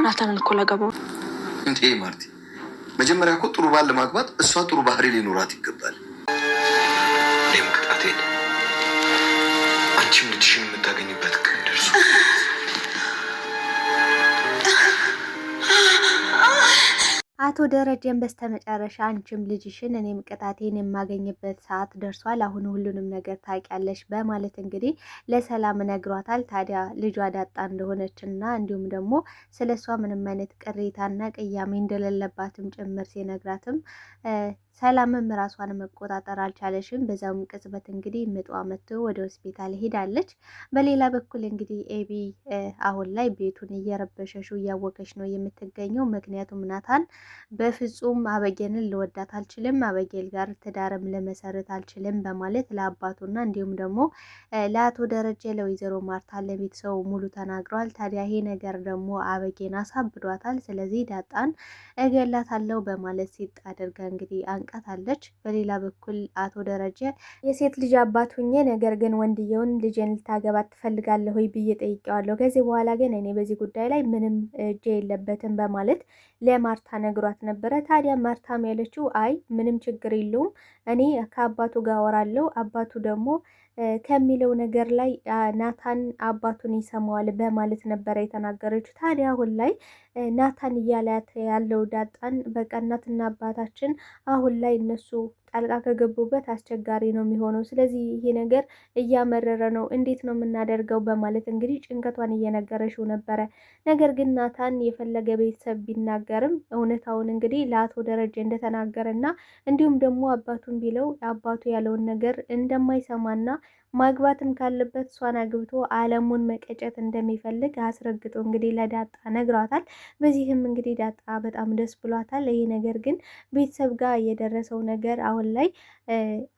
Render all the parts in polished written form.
ናታንን እኮ ላገባው እንዴ ማርቲ፣ መጀመሪያ እኮ ጥሩ ባል ለማግባት እሷ ጥሩ ባህሪ ሊኖራት ይገባል። እኔም ቅጣቴን አንቺም ልጅሽን የምታገኝበት ቀን ደርሶ አቶ ደረጀን በስተመጨረሻ አንቺም ልጅሽን እኔም ቅጣቴን የማገኝበት ሰዓት ደርሷል፣ አሁን ሁሉንም ነገር ታውቂያለሽ በማለት እንግዲህ ለሰላም ነግሯታል። ታዲያ ልጇ ዳጣ እንደሆነችና እንዲሁም ደግሞ ስለ እሷ ምንም አይነት ቅሬታና ቅያሜ እንደሌለባትም ጭምር ሲነግራትም ሰላምም ራሷን መቆጣጠር አልቻለሽም። በዛውም ቅጽበት እንግዲህ ምጧ መጥቶ ወደ ሆስፒታል ሄዳለች። በሌላ በኩል እንግዲህ ኤቢ አሁን ላይ ቤቱን እየረበሸሽው እያወቀች ነው የምትገኘው። ምክንያቱም ናታን በፍጹም አበጌንን ልወዳት አልችልም፣ አበጌል ጋር ትዳርም ልመሰርት አልችልም በማለት ለአባቱና እንዲሁም ደግሞ ለአቶ ደረጀ ለወይዘሮ ማርታ ለቤተሰቡ ሙሉ ተናግረዋል። ታዲያ ይሄ ነገር ደግሞ አበጌን አሳብዷታል። ስለዚህ ዳጣን እገላታለሁ በማለት ሲጥ አድርጋ እንግዲህ አንቃታለች። በሌላ በኩል አቶ ደረጀ የሴት ልጅ አባት ሁኜ ነገር ግን ወንድየውን ልጄን ልታገባት ትፈልጋለህ ወይ ብዬ ጠይቄዋለሁ። ከዚህ በኋላ ግን እኔ በዚህ ጉዳይ ላይ ምንም እጄ የለበትም በማለት ለማርታ ነግሯት ነበረ። ታዲያ ማርታም ያለችው አይ ምንም ችግር የለውም እኔ ከአባቱ ጋር አወራለሁ፣ አባቱ ደግሞ ከሚለው ነገር ላይ ናታን አባቱን ይሰማዋል በማለት ነበረ የተናገረችው። ታዲያ አሁን ላይ ናታን እያላት ያለው ዳጣን በቃ እናትና አባታችን አሁን ላይ እነሱ ጣልቃ ከገቡበት አስቸጋሪ ነው የሚሆነው። ስለዚህ ይሄ ነገር እያመረረ ነው፣ እንዴት ነው የምናደርገው በማለት እንግዲህ ጭንቀቷን እየነገረችው ነበረ። ነገር ግን ናታን የፈለገ ቤተሰብ ቢናገርም እውነታውን እንግዲህ ለአቶ ደረጀ እንደተናገረና እንዲሁም ደግሞ አባቱን ቢለው አባቱ ያለውን ነገር እንደማይሰማና ማግባትም ካለበት እሷን አግብቶ አለሙን መቀጨት እንደሚፈልግ አስረግጦ እንግዲህ ለዳጣ ነግሯታል። በዚህም እንግዲህ ዳጣ በጣም ደስ ብሏታል። ይህ ነገር ግን ቤተሰብ ጋር የደረሰው ነገር አሁን ላይ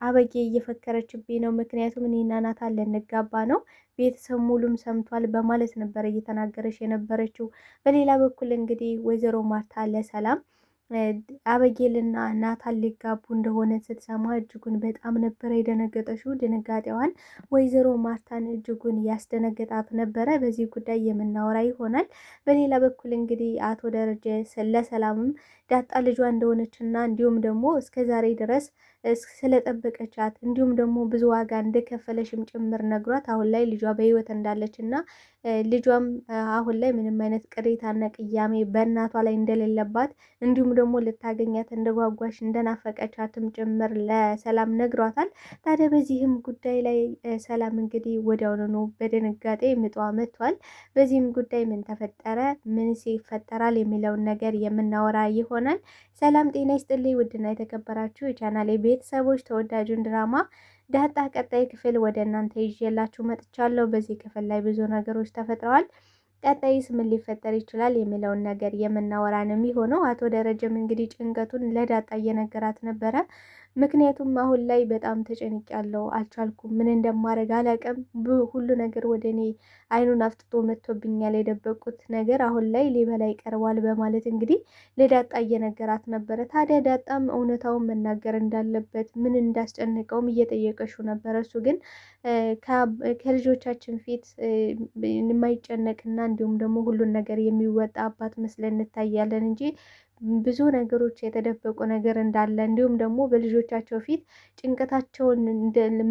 አበጌ እየፈከረችብኝ ነው፣ ምክንያቱም እኔና ናታን ልንጋባ ነው፣ ቤተሰብ ሙሉም ሰምቷል በማለት ነበር እየተናገረች የነበረችው። በሌላ በኩል እንግዲህ ወይዘሮ ማርታ ለሰላም አበጌልና ናታን ሊጋቡ እንደሆነ ስትሰማ እጅጉን በጣም ነበረ የደነገጠችው። ድንጋጤዋን ወይዘሮ ማርታን እጅጉን ያስደነገጣት ነበረ። በዚህ ጉዳይ የምናወራ ይሆናል። በሌላ በኩል እንግዲህ አቶ ደረጀ ለሰላምም ዳጣ ልጇ እንደሆነችና እንዲሁም ደግሞ እስከ ዛሬ ድረስ ስለጠበቀቻት እንዲሁም ደግሞ ብዙ ዋጋ እንደከፈለሽም ጭምር ነግሯት አሁን ላይ ልጇ በሕይወት እንዳለች እና ልጇም አሁን ላይ ምንም አይነት ቅሬታና ቅያሜ በእናቷ ላይ እንደሌለባት እንዲሁም ደግሞ ልታገኛት እንደጓጓሽ እንደናፈቀቻትም ጭምር ለሰላም ነግሯታል። ታዲያ በዚህም ጉዳይ ላይ ሰላም እንግዲህ ወዲያውኑ በድንጋጤ ምጧ መጥቷል። በዚህም ጉዳይ ምን ተፈጠረ፣ ምንስ ይፈጠራል የሚለውን ነገር የምናወራ ይሆናል። ሰላም ጤና ይስጥልኝ ውድና የተከበራችሁ የቻናሌ ቤተሰቦች ተወዳጁን ድራማ ዳጣ ቀጣይ ክፍል ወደ እናንተ ይዤላችሁ መጥቻለሁ። በዚህ ክፍል ላይ ብዙ ነገሮች ተፈጥረዋል። ቀጣይስ ምን ሊፈጠር ይችላል የሚለውን ነገር የምናወራ ነው የሚሆነው። አቶ ደረጀም እንግዲህ ጭንቀቱን ለዳጣ እየነገራት ነበረ። ምክንያቱም አሁን ላይ በጣም ተጨንቄያለሁ፣ አልቻልኩም፣ ምን እንደማደርግ አላውቅም፣ ሁሉ ነገር ወደ እኔ አይኑን አፍጥጦ መጥቶብኛል፣ የደበቁት ነገር አሁን ላይ ሊበላ ይቀርባል በማለት እንግዲህ ለዳጣ እየነገራት ነበረ። ታዲያ ዳጣም እውነታውን መናገር እንዳለበት ምን እንዳስጨነቀውም እየጠየቀችው ነበረ። እሱ ግን ከልጆቻችን ፊት የማይጨነቅና እንዲሁም ደግሞ ሁሉን ነገር የሚወጣ አባት መስለን እንታያለን እንጂ ብዙ ነገሮች የተደበቁ ነገር እንዳለ እንዲሁም ደግሞ በልጆቻቸው ፊት ጭንቀታቸውን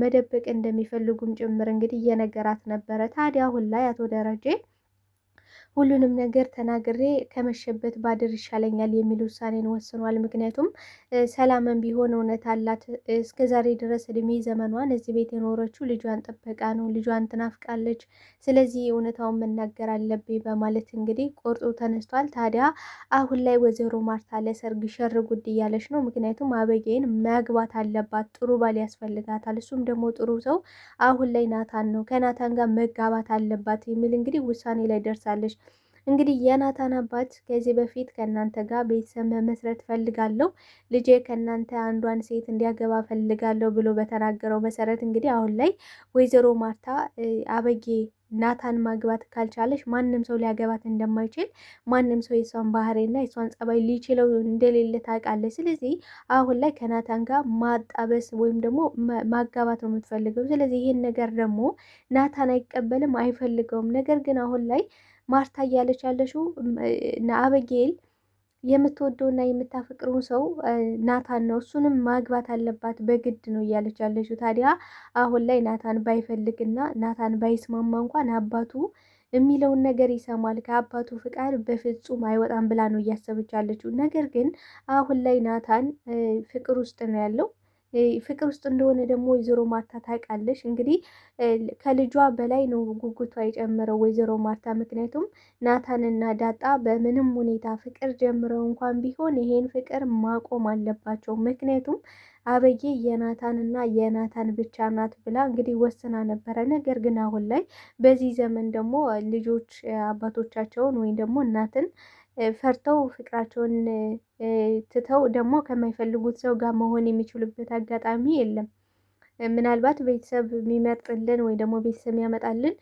መደበቅ እንደሚፈልጉም ጭምር እንግዲህ እየነገራት ነበረ። ታዲያ አሁን ላይ አቶ ደረጀ ሁሉንም ነገር ተናግሬ ከመሸበት ባድር ይሻለኛል የሚል ውሳኔን ወስኗል። ምክንያቱም ሰላምን ቢሆን እውነት አላት። እስከ ዛሬ ድረስ እድሜ ዘመኗን እዚህ ቤት የኖረችው ልጇን ጥበቃ ነው፣ ልጇን ትናፍቃለች። ስለዚህ እውነታውን መናገር አለብኝ በማለት እንግዲህ ቆርጦ ተነስቷል። ታዲያ አሁን ላይ ወይዘሮ ማርታ ለሰርግ ሸር ጉድ እያለች ነው። ምክንያቱም አበጌን ማግባት አለባት፣ ጥሩ ባል ያስፈልጋታል፣ እሱም ደግሞ ጥሩ ሰው አሁን ላይ ናታን ነው፣ ከናታን ጋር መጋባት አለባት የሚል እንግዲህ ውሳኔ ላይ ደርሳለች። እንግዲህ የናታን አባት ከዚህ በፊት ከእናንተ ጋር ቤተሰብ መመስረት ፈልጋለሁ፣ ልጄ ከእናንተ አንዷን ሴት እንዲያገባ ፈልጋለሁ ብሎ በተናገረው መሰረት እንግዲህ አሁን ላይ ወይዘሮ ማርታ አበጌ ናታን ማግባት ካልቻለች ማንም ሰው ሊያገባት እንደማይችል፣ ማንም ሰው የሷን ባህሪና የሷን ጸባይ ሊችለው እንደሌለ ታውቃለች። ስለዚህ አሁን ላይ ከናታን ጋር ማጣበስ ወይም ደግሞ ማጋባት ነው የምትፈልገው። ስለዚህ ይህን ነገር ደግሞ ናታን አይቀበልም፣ አይፈልገውም። ነገር ግን አሁን ላይ ማርታ እያለች ያለችው አበጌል የምትወደውና የምታፈቅረው ሰው ናታን ነው። እሱንም ማግባት አለባት በግድ ነው እያለች ያለችው። ታዲያ አሁን ላይ ናታን ባይፈልግና ናታን ባይስማማ እንኳን አባቱ የሚለውን ነገር ይሰማል። ከአባቱ ፍቃድ በፍጹም አይወጣም ብላ ነው እያሰበች ያለችው። ነገር ግን አሁን ላይ ናታን ፍቅር ውስጥ ነው ያለው። ፍቅር ውስጥ እንደሆነ ደግሞ ወይዘሮ ማርታ ታውቃለች። እንግዲህ ከልጇ በላይ ነው ጉጉቷ የጨመረው ወይዘሮ ማርታ። ምክንያቱም ናታንና ዳጣ በምንም ሁኔታ ፍቅር ጀምረው እንኳን ቢሆን ይሄን ፍቅር ማቆም አለባቸው። ምክንያቱም አበዬ የናታንና የናታን ብቻ ናት ብላ እንግዲህ ወስና ነበረ። ነገር ግን አሁን ላይ በዚህ ዘመን ደግሞ ልጆች አባቶቻቸውን ወይም ደግሞ እናትን ፈርተው ፍቅራቸውን ትተው ደግሞ ከማይፈልጉት ሰው ጋር መሆን የሚችሉበት አጋጣሚ የለም። ምናልባት ቤተሰብ የሚመርጥልን ወይ ደግሞ ቤተሰብ የሚያመጣልን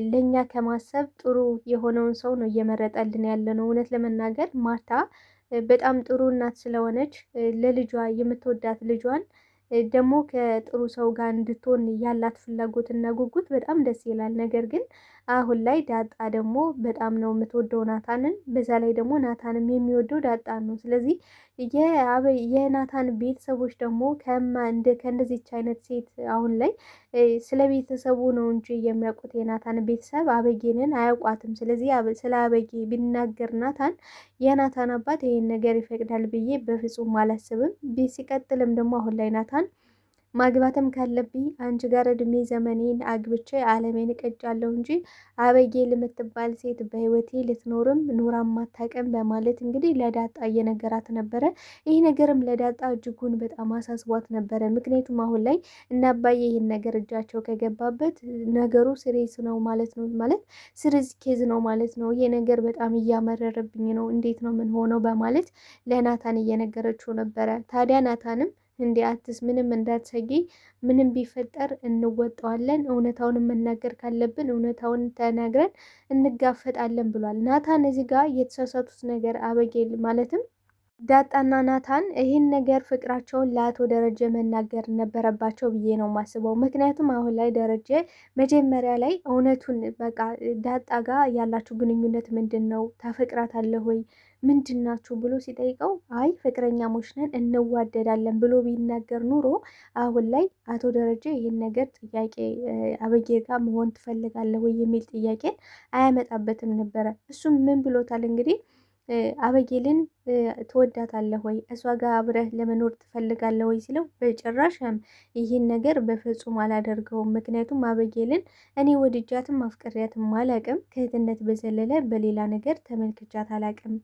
ለእኛ ከማሰብ ጥሩ የሆነውን ሰው ነው እየመረጠልን ያለ ነው። እውነት ለመናገር ማርታ በጣም ጥሩ እናት ስለሆነች ለልጇ የምትወዳት ልጇን ደግሞ ከጥሩ ሰው ጋር እንድትሆን ያላት ፍላጎትና ጉጉት በጣም ደስ ይላል። ነገር ግን አሁን ላይ ዳጣ ደግሞ በጣም ነው የምትወደው ናታንን። በዛ ላይ ደግሞ ናታንም የሚወደው ዳጣን ነው። ስለዚህ የናታን ቤተሰቦች ደግሞ ከእንደዚች አይነት ሴት አሁን ላይ ስለ ቤተሰቡ ነው እንጂ የሚያውቁት የናታን ቤተሰብ አበጌንን አያውቋትም። ስለዚህ ስለ አበጌ ቢናገር ናታን የናታን አባት ይሄን ነገር ይፈቅዳል ብዬ በፍጹም አላስብም። ሲቀጥልም ደግሞ አሁን ላይ ናታን ማግባትም ካለብኝ አንቺ ጋር እድሜ ዘመኔን አግብቼ አለሜን እቀጫለሁ እንጂ አበጌል የምትባል ሴት በህይወቴ ልትኖርም ኑራም አታውቅም በማለት እንግዲህ ለዳጣ እየነገራት ነበረ። ይህ ነገርም ለዳጣ እጅጉን በጣም አሳስቧት ነበረ። ምክንያቱም አሁን ላይ እና አባዬ ይህን ነገር እጃቸው ከገባበት ነገሩ ስሬስ ነው ማለት ነው፣ ማለት ስሪዝ ኬዝ ነው ማለት ነው። ይሄ ነገር በጣም እያመረረብኝ ነው፣ እንዴት ነው ምን ሆነው በማለት ለናታን እየነገረችው ነበረ። ታዲያ ናታንም እንዴ አትስ ምንም እንዳትሰጊ፣ ምንም ቢፈጠር እንወጣዋለን፣ እውነታውን መናገር ካለብን እውነታውን ተናግረን እንጋፈጣለን ብሏል። ናታን እዚህ ጋር የተሳሳቱት ነገር አበጌል ማለትም ዳጣና ናታን ይህን ነገር ፍቅራቸውን ለአቶ ደረጀ መናገር ነበረባቸው ብዬ ነው የማስበው። ምክንያቱም አሁን ላይ ደረጀ መጀመሪያ ላይ እውነቱን በቃ ዳጣ ጋር ያላችሁ ግንኙነት ምንድን ነው? ታፈቅራታለህ ወይ? ምንድናችሁ ብሎ ሲጠይቀው አይ ፍቅረኛሞች ነን እንዋደዳለን ብሎ ቢናገር ኑሮ አሁን ላይ አቶ ደረጀ ይህን ነገር ጥያቄ አበጌል ጋር መሆን ትፈልጋለህ ወይ የሚል ጥያቄን አያመጣበትም ነበረ። እሱም ምን ብሎታል እንግዲህ አበጌልን ትወዳታለህ ወይ? እሷ ጋር አብረህ ለመኖር ትፈልጋለህ ወይ ሲለው በጭራሽም ይህን ነገር በፍጹም አላደርገውም። ምክንያቱም አበጌልን እኔ ወድጃትም አፍቅሪያትም አላቅም። ከእህትነት በዘለለ በሌላ ነገር ተመልክቻት አላቅም።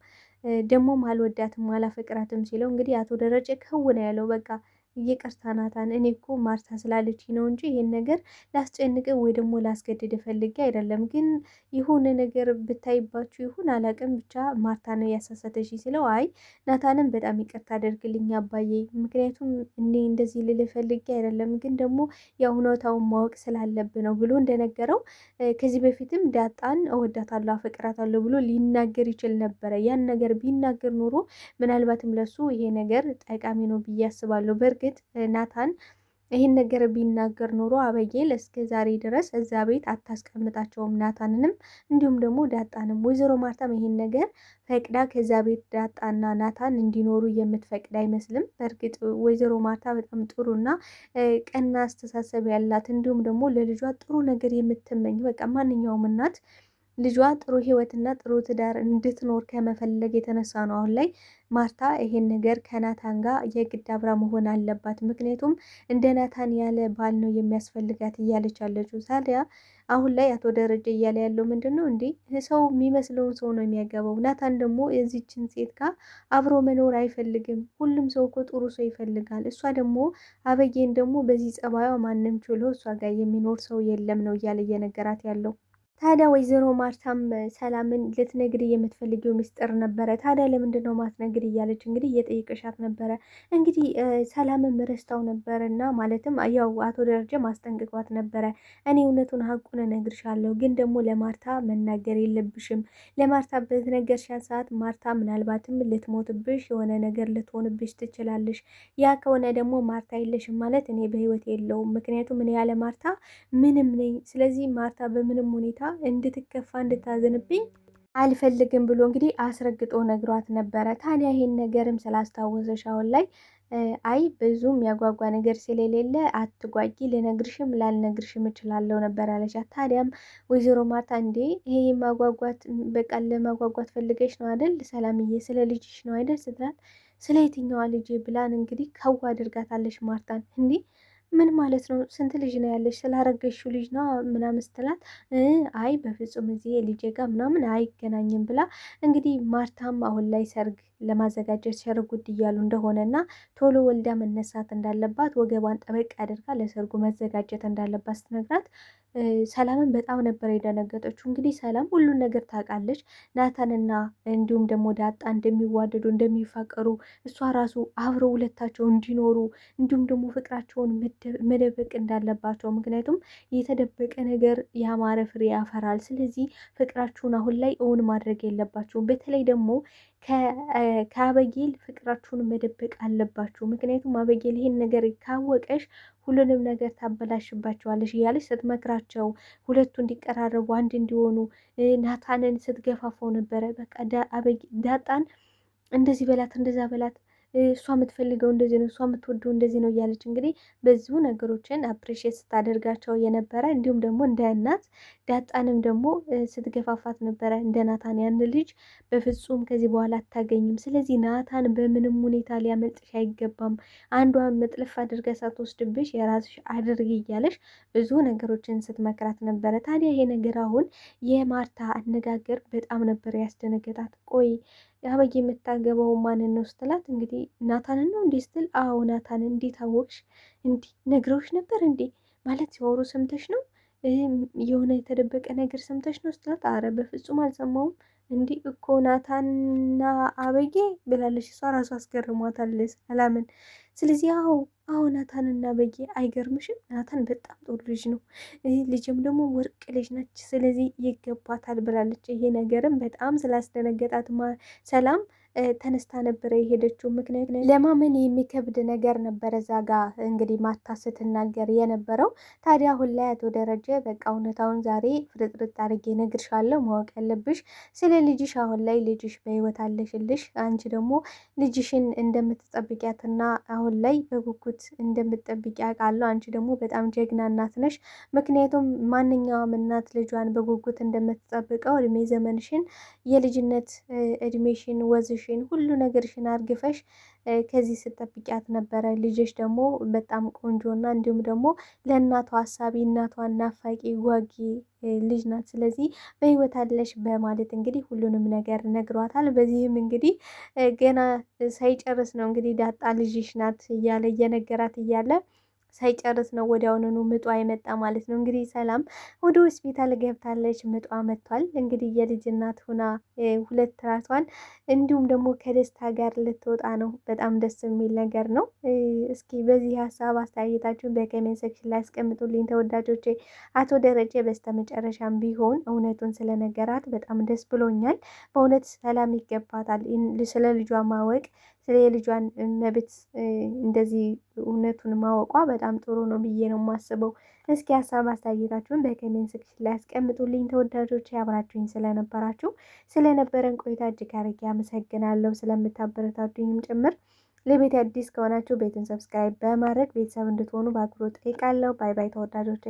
ደግሞም አልወዳትም አላፈቅራትም ሲለው እንግዲህ አቶ ደረጀ ከውን ያለው በቃ ይቅርታ ናታን፣ እኔ እኮ ማርታ ስላለች ነው እንጂ ይሄን ነገር ላስጨንቅ ወይ ደግሞ ላስገድድ ፈልጌ አይደለም። ግን የሆነ ነገር ብታይባችሁ ይሁን አላቅም፣ ብቻ ማርታ ነው ያሳሳተሽ ሲለው አይ ናታንም በጣም ይቅርታ አደርግልኝ አባዬ፣ ምክንያቱም እኔ እንደዚህ ልል ፈልጌ አይደለም፣ ግን ደግሞ የእውነታውን ማወቅ ስላለብን ነው ብሎ እንደነገረው ከዚህ በፊትም ዳጣን እወዳታለሁ አፈቅራታለሁ ብሎ ሊናገር ይችል ነበረ። ያን ነገር ቢናገር ኖሮ ምናልባትም ለሱ ይሄ ነገር ጠቃሚ ነው ብዬ አስባለሁ። በእርግጥ ናታን ይህን ነገር ቢናገር ኖሮ አበጌል እስከ ዛሬ ድረስ እዛ ቤት አታስቀምጣቸውም፣ ናታንንም እንዲሁም ደግሞ ዳጣንም። ወይዘሮ ማርታም ይህን ነገር ፈቅዳ ከዛ ቤት ዳጣና ናታን እንዲኖሩ የምትፈቅድ አይመስልም። በእርግጥ ወይዘሮ ማርታ በጣም ጥሩና ቀና አስተሳሰብ ያላት እንዲሁም ደግሞ ለልጇ ጥሩ ነገር የምትመኝ በቃ ማንኛውም እናት ልጇ ጥሩ ህይወትና ጥሩ ትዳር እንድትኖር ከመፈለግ የተነሳ ነው አሁን ላይ ማርታ ይሄን ነገር ከናታን ጋር የግድ አብራ መሆን አለባት። ምክንያቱም እንደ ናታን ያለ ባል ነው የሚያስፈልጋት እያለች ያለችው። ታዲያ አሁን ላይ አቶ ደረጀ እያለ ያለው ምንድን ነው እንዴ? ሰው የሚመስለውን ሰው ነው የሚያገባው። ናታን ደግሞ የዚችን ሴት ጋር አብሮ መኖር አይፈልግም። ሁሉም ሰው እኮ ጥሩ ሰው ይፈልጋል። እሷ ደግሞ አበጌን ደግሞ በዚህ ጸባዩ ማንም ችሎ እሷ ጋር የሚኖር ሰው የለም ነው እያለ እየነገራት ያለው። ታዲያ ወይዘሮ ማርታም ሰላምን ልትነግድ የምትፈልጊው ምስጢር ነበረ። ታዲያ ለምንድን ነው ማትነግድ እያለች እንግዲህ እየጠየቀሻት ነበረ። እንግዲህ ሰላምን ረስታው ነበረ እና ማለትም ያው አቶ ደረጀ ማስጠንቅቋት ነበረ። እኔ እውነቱን ሀቁን እነግርሻለሁ፣ ግን ደግሞ ለማርታ መናገር የለብሽም። ለማርታ በተነገርሻት ሰዓት ማርታ ምናልባትም ልትሞትብሽ፣ የሆነ ነገር ልትሆንብሽ ትችላለሽ። ያ ከሆነ ደግሞ ማርታ የለሽም ማለት እኔ በህይወት የለውም። ምክንያቱም እኔ ያለ ማርታ ምንም ነኝ። ስለዚህ ማርታ በምንም ሁኔታ እንድትከፋ እንድታዘንብኝ አልፈልግም ብሎ እንግዲህ አስረግጦ ነግሯት ነበረ። ታዲያ ይሄን ነገርም ስላስታወሰሽ አሁን ላይ አይ ብዙም ያጓጓ ነገር ስለሌለ አትጓጊ፣ ልነግርሽም ላልነግርሽም እችላለሁ ነበር ያለቻት። ታዲያም ወይዘሮ ማርታ እንዴ ይሄ ማጓጓት በቃ ለማጓጓት ፈልገሽ ነው አይደል ሰላምዬ፣ ስለ ልጅሽ ነው አይደል ስትላት፣ ስለ የትኛዋ ልጅ ብላን እንግዲህ ከዋ አድርጋታለች ማርታን። እንዲህ ምን ማለት ነው? ስንት ልጅ ነው ያለሽ? ስላረገሽው ልጅ ነው ምናምን ስትላት፣ አይ በፍጹም እዚህ ልጄ ጋር ምናምን አይገናኝም ብላ እንግዲህ ማርታም አሁን ላይ ሰርግ ለማዘጋጀት ሸርጉድ እያሉ እንደሆነና ቶሎ ወልዳ መነሳት እንዳለባት ወገቧን ጠበቅ አድርጋ ለሰርጉ መዘጋጀት እንዳለባት ስትነግራት ሰላምን በጣም ነበር የደነገጠችው። እንግዲህ ሰላም ሁሉን ነገር ታውቃለች። ናታንና እንዲሁም ደግሞ ዳጣ እንደሚዋደዱ እንደሚፋቀሩ፣ እሷ ራሱ አብረው ሁለታቸው እንዲኖሩ እንዲሁም ደግሞ ፍቅራቸውን መደበቅ እንዳለባቸው፣ ምክንያቱም የተደበቀ ነገር ያማረ ፍሬ ያፈራል። ስለዚህ ፍቅራችሁን አሁን ላይ እውን ማድረግ የለባችሁም። በተለይ ደግሞ ከአበጌል ፍቅራችሁን መደበቅ አለባችሁ። ምክንያቱም አበጌል ይህን ነገር ካወቀሽ ሁሉንም ነገር ታበላሽባቸዋለሽ እያለች ስትመክራቸው ሁለቱ እንዲቀራረቡ አንድ እንዲሆኑ ናታንን ስትገፋፈው ነበረ። በቃ ዳጣን እንደዚህ በላት እንደዛ በላት፣ እሷ የምትፈልገው እንደዚህ ነው፣ እሷ የምትወደው እንደዚህ ነው እያለች እንግዲህ ብዙ ነገሮችን አፕሪሼት ስታደርጋቸው የነበረ እንዲሁም ደግሞ እንደ እናት ዳጣንም ደግሞ ስትገፋፋት ነበረ። እንደ ናታን ያን ልጅ በፍጹም ከዚህ በኋላ አታገኝም። ስለዚህ ናታን በምንም ሁኔታ ሊያመልጥሽ አይገባም። አንዷን መጥለፍ አድርጋ ሳትወስድብሽ የራስሽ አድርጊ እያለሽ ብዙ ነገሮችን ስትመክራት ነበረ። ታዲያ ይሄ ነገር አሁን የማርታ አነጋገር በጣም ነበር ያስደነገጣት። ቆይ አበጌ የምታገባው ማንን ነው ስትላት፣ እንግዲህ ናታንን ነው እንዲህ ስትል፣ አዎ ናታንን። እንዴት አወቅሽ? እንዲህ ነግረውሽ ነበር እንዴ? ማለት ሲወሩ ሰምተሽ ነው? የሆነ የተደበቀ ነገር ሰምተሽ ነው ስትላት፣ አረ በፍጹም አልሰማውም። እንዲህ እኮ ናታንና አበጌ ብላለች። እሷ ራሱ አስገርሟታል ሰላምን። ስለዚህ አዎ ናታንና አበጌ አይገርምሽም? ናታን በጣም ጥሩ ልጅ ነው፣ ልጅም ደግሞ ወርቅ ልጅ ነች፣ ስለዚህ ይገባታል ብላለች። ይሄ ነገርም በጣም ስላስደነገጣት ሰላም ተነስታ ነበረ የሄደችው። ምክንያት ለማመን የሚከብድ ነገር ነበረ እዛ ጋ እንግዲህ ማታ ስትናገር የነበረው። ታዲያ አሁን ላይ አቶ ደረጀ በቃ እውነታውን ዛሬ ፍርጥርጥ አድርጌ እነግርሻለሁ፣ ማወቅ ያለብሽ ስለ ልጅሽ፣ አሁን ላይ ልጅሽ በህይወት አለሽልሽ፣ አንቺ ደግሞ ልጅሽን እንደምትጠብቂያትና አሁን ላይ በጉጉት እንደምትጠብቂ አውቃለሁ። አንቺ ደግሞ በጣም ጀግና እናት ነሽ። ምክንያቱም ማንኛውም እናት ልጇን በጉጉት እንደምትጠብቀው እድሜ ዘመንሽን የልጅነት እድሜሽን ወዝሽ ሁሉ ነገርሽን አርግፈሽ ከዚህ ስጠብቂያት ነበረ። ልጅሽ ደግሞ በጣም ቆንጆና እንዲሁም ደግሞ ለእናቷ ሀሳቢ እናቷን ናፋቂ ጓጊ ልጅ ናት። ስለዚህ በህይወት አለሽ በማለት እንግዲህ ሁሉንም ነገር ነግሯታል። በዚህም እንግዲህ ገና ሳይጨርስ ነው እንግዲህ ዳጣ ልጅሽ ናት እያለ እየነገራት እያለ ሳይጨርስ ነው ወዲያውኑ ምጧ የመጣ ማለት ነው። እንግዲህ ሰላም ወደ ሆስፒታል ገብታለች። ምጧ መጥቷል። እንግዲህ የልጅ እናት ሁና ሁለት ራሷን እንዲሁም ደግሞ ከደስታ ጋር ልትወጣ ነው። በጣም ደስ የሚል ነገር ነው። እስኪ በዚህ ሀሳብ አስተያየታችሁን በኮሜንት ሴክሽን ላይ አስቀምጡልኝ ተወዳጆቼ። አቶ ደረጀ በስተመጨረሻም ቢሆን እውነቱን ስለነገራት በጣም ደስ ብሎኛል። በእውነት ሰላም ይገባታል ስለ ልጇ ማወቅ፣ ስለ የልጇን መብት እንደዚህ እውነቱን ማወቋ በጣም ጥሩ ነው ብዬ ነው የማስበው። እስኪ ሀሳብ አስተያየታችሁን በኮሜንት ሴክሽን ላይ አስቀምጡልኝ ተወዳጆች። አብራችሁኝ ስለነበረን ቆይታ እጅግ አድርጌ አመሰግናለሁ። ስለምታበረታቱኝም ጭምር። ለቤት አዲስ ከሆናችሁ ቤትን ሰብስክራይብ በማድረግ ቤተሰብ እንድትሆኑ በአክብሮት ጠይቃለሁ። ባይ ባይ ተወዳጆቼ።